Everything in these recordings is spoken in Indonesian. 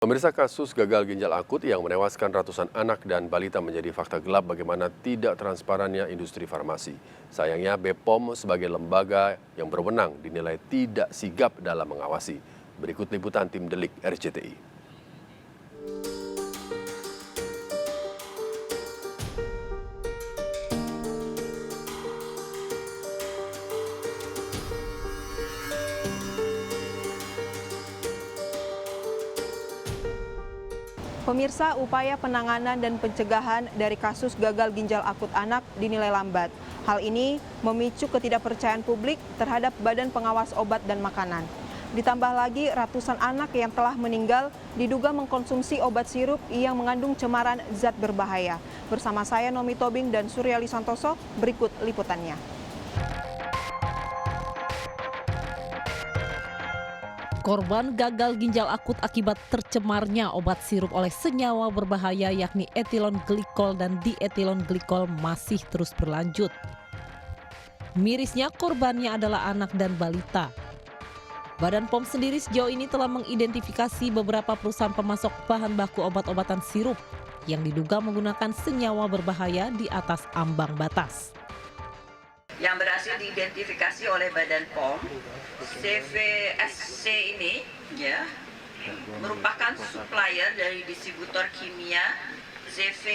Pemirsa, kasus gagal ginjal akut yang menewaskan ratusan anak dan balita menjadi fakta gelap bagaimana tidak transparannya industri farmasi. Sayangnya BPOM sebagai lembaga yang berwenang dinilai tidak sigap dalam mengawasi. Berikut liputan tim Delik RCTI. Pemirsa, upaya penanganan dan pencegahan dari kasus gagal ginjal akut anak dinilai lambat. Hal ini memicu ketidakpercayaan publik terhadap Badan Pengawas Obat dan Makanan. Ditambah lagi ratusan anak yang telah meninggal diduga mengkonsumsi obat sirup yang mengandung cemaran zat berbahaya. Bersama saya Nomi Tobing dan Suryali Santoso, berikut liputannya. Korban gagal ginjal akut akibat tercemarnya obat sirup oleh senyawa berbahaya yakni etilon glikol dan dietilon glikol masih terus berlanjut. Mirisnya korbannya adalah anak dan balita. Badan POM sendiri sejauh ini telah mengidentifikasi beberapa perusahaan pemasok bahan baku obat-obatan sirup yang diduga menggunakan senyawa berbahaya di atas ambang batas. Yang berhasil diidentifikasi oleh Badan POM, CVSC ini ya merupakan supplier dari distributor kimia CV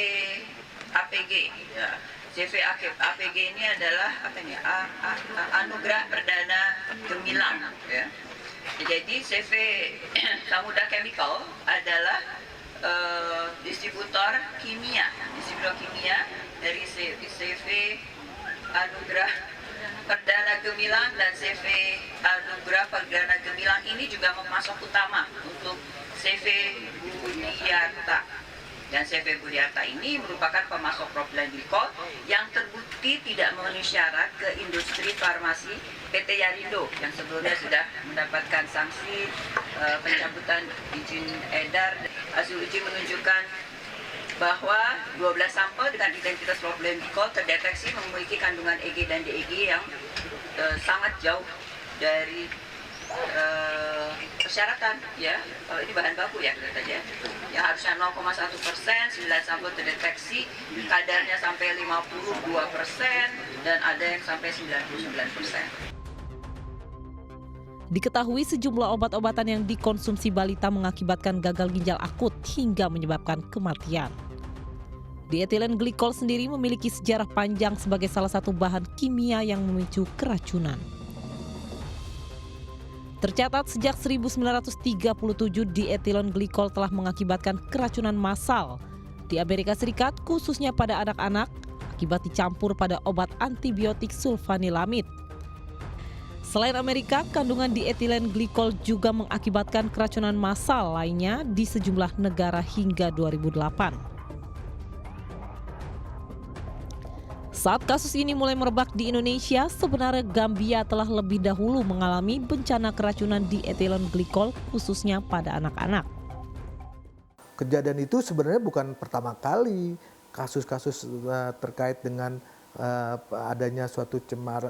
APG. Ya. CV APG ini adalah Anugerah Perdana Gemilang. Ya. Jadi CV Samudra Chemical adalah distributor kimia dari CV Anugerah Perdana Gemilang dan CV Anugerah Perdana Gemilang ini juga memasok utama untuk CV Budiarta. Dan CV Budiarta ini merupakan pemasok propylen glikol yang terbukti tidak memenuhi syarat ke industri farmasi PT Yarindo yang sebelumnya sudah mendapatkan sanksi pencabutan izin edar. Hasil uji menunjukkan bahwa 12 sampel dengan identitas propylen glikol terdeteksi memiliki kandungan EG dan DEG yang sangat jauh dari persyaratan ya. Kalau ini bahan baku ya katanya. Yang harusnya 0,1%, 9 sampel terdeteksi kadarnya sampai 52% dan ada yang sampai 99%. Diketahui sejumlah obat-obatan yang dikonsumsi balita mengakibatkan gagal ginjal akut hingga menyebabkan kematian. Dietilen glikol sendiri memiliki sejarah panjang sebagai salah satu bahan kimia yang memicu keracunan. Tercatat sejak 1937 dietilon glikol telah mengakibatkan keracunan massal di Amerika Serikat khususnya pada anak-anak akibat dicampur pada obat antibiotik sulfanilamid. Selain Amerika, kandungan dietilen glikol juga mengakibatkan keracunan massal lainnya di sejumlah negara hingga 2008. Saat kasus ini mulai merebak di Indonesia, sebenarnya Gambia telah lebih dahulu mengalami bencana keracunan dietilon glikol khususnya pada anak-anak. Kejadian itu sebenarnya bukan pertama kali kasus-kasus terkait dengan adanya suatu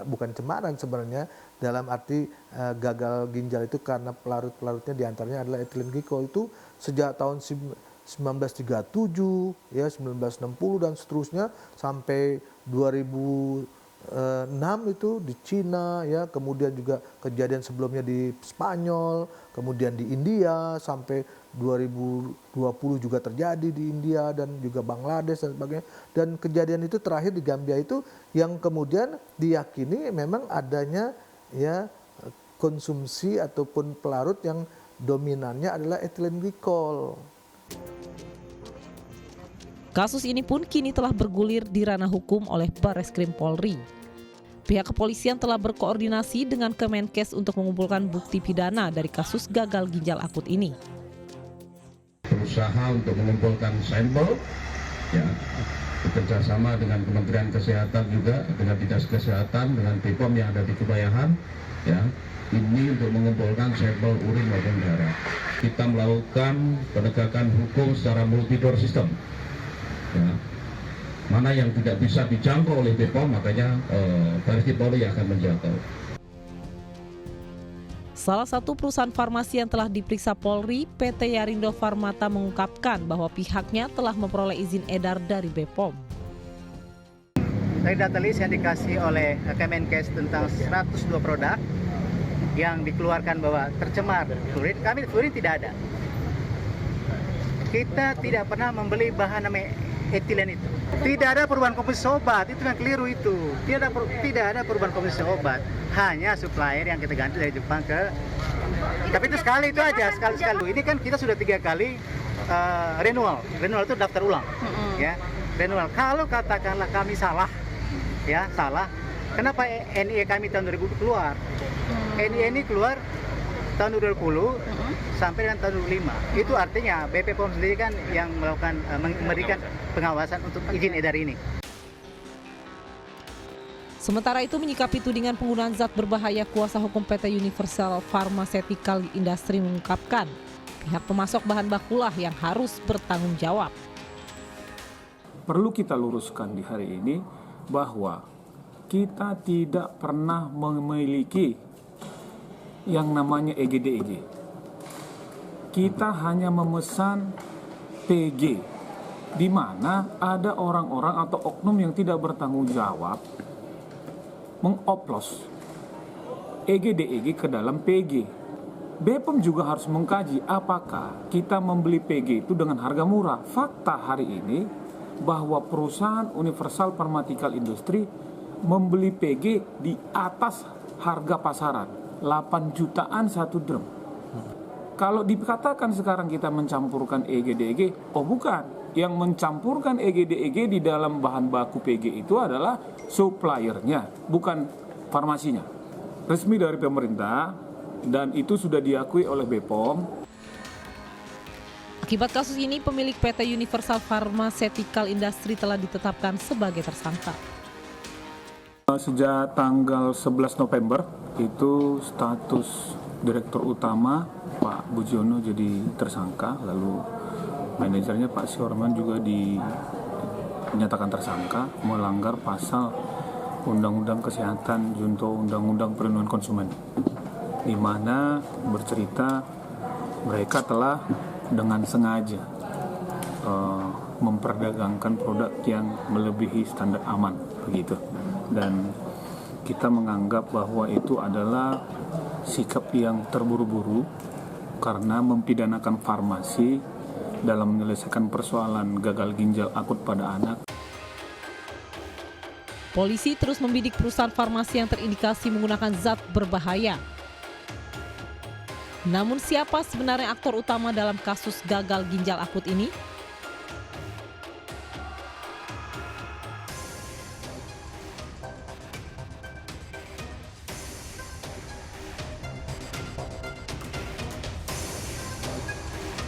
bukan cemaran sebenarnya dalam arti gagal ginjal itu karena pelarut-pelarutnya diantaranya adalah etilen glikol itu sejak tahun 1937 ya 1960 dan seterusnya sampai 2006 itu di Cina ya, kemudian juga kejadian sebelumnya di Spanyol, kemudian di India sampai 2020 juga terjadi di India dan juga Bangladesh dan sebagainya. Dan kejadian itu terakhir di Gambia itu yang kemudian diyakini memang adanya ya konsumsi ataupun pelarut yang dominannya adalah etilen glikol. Kasus ini pun kini telah bergulir di ranah hukum oleh Barreskrim Polri. Pihak kepolisian telah berkoordinasi dengan Kemenkes untuk mengumpulkan bukti pidana dari kasus gagal ginjal akut ini. Berusaha untuk mengumpulkan sampel, ya, bekerjasama dengan Kementerian Kesehatan juga, dengan Dinas Kesehatan, dengan BPOM yang ada di Kebayahan, ya, ini untuk mengumpulkan sampel urin maupun darah. Kita melakukan penegakan hukum secara multidor sistem. Ya. Mana yang tidak bisa dijangkau oleh BPOM, makanya Barreskrim Polri akan menjangkau. Salah satu perusahaan farmasi yang telah diperiksa Polri, PT Yarindo Farmata mengungkapkan bahwa pihaknya telah memperoleh izin edar dari BPOM. Dari data list yang dikasih oleh Kemenkes tentang 102 produk yang dikeluarkan bahwa tercemar fluorid, kami fluorid tidak ada. Kita tidak pernah membeli bahan namanya etilen itu. Tidak ada perubahan komposisi obat, itu yang keliru itu. Tidak ada perubahan komposisi obat, hanya supplier yang kita ganti dari Jepang ke. Tapi itu sekali itu aja, sekali. Ini kan kita sudah 3 kali renewal itu daftar ulang, ya renewal. Kalau katakanlah kami salah. Ya salah. Kenapa NIE kami tahun 2000 keluar? NIE ini keluar tahun 2020 sampai dengan tahun 2005. Itu artinya BPOM sendiri kan yang melakukan memberikan pengawasan untuk izin edar ini. Sementara itu menyikapi tudingan penggunaan zat berbahaya, kuasa hukum PT Universal Pharmaceutical Industry mengungkapkan pihak pemasok bahan bakulah yang harus bertanggung jawab. Perlu kita luruskan di hari ini bahwa kita tidak pernah memiliki yang namanya EGDEG. Kita hanya memesan PG, di mana ada orang-orang atau oknum yang tidak bertanggung jawab mengoplos EGDEG ke dalam PG. BPOM juga harus mengkaji apakah kita membeli PG itu dengan harga murah. Fakta hari ini bahwa perusahaan Universal Pharmaceutical Industry membeli PG di atas harga pasaran 8 jutaan 1 drum. Kalau dikatakan sekarang kita mencampurkan EGDEG, oh bukan. Yang mencampurkan EGDEG di dalam bahan baku PG itu adalah suppliernya, bukan farmasinya. Resmi dari pemerintah dan itu sudah diakui oleh BPOM. Akibat kasus ini, pemilik PT Universal Pharmaceutical Industry telah ditetapkan sebagai tersangka. Sejak tanggal 11 November, itu status Direktur Utama Pak Budiono jadi tersangka, lalu manajernya Pak Siorman juga dinyatakan tersangka melanggar pasal Undang-Undang Kesehatan junto Undang-Undang Perlindungan Konsumen, di mana bercerita mereka telah dengan sengaja memperdagangkan produk yang melebihi standar aman begitu, dan kita menganggap bahwa itu adalah sikap yang terburu-buru karena mempidanakan farmasi dalam menyelesaikan persoalan gagal ginjal akut pada anak. Polisi terus membidik perusahaan farmasi yang terindikasi menggunakan zat berbahaya. Namun siapa sebenarnya aktor utama dalam kasus gagal ginjal akut ini?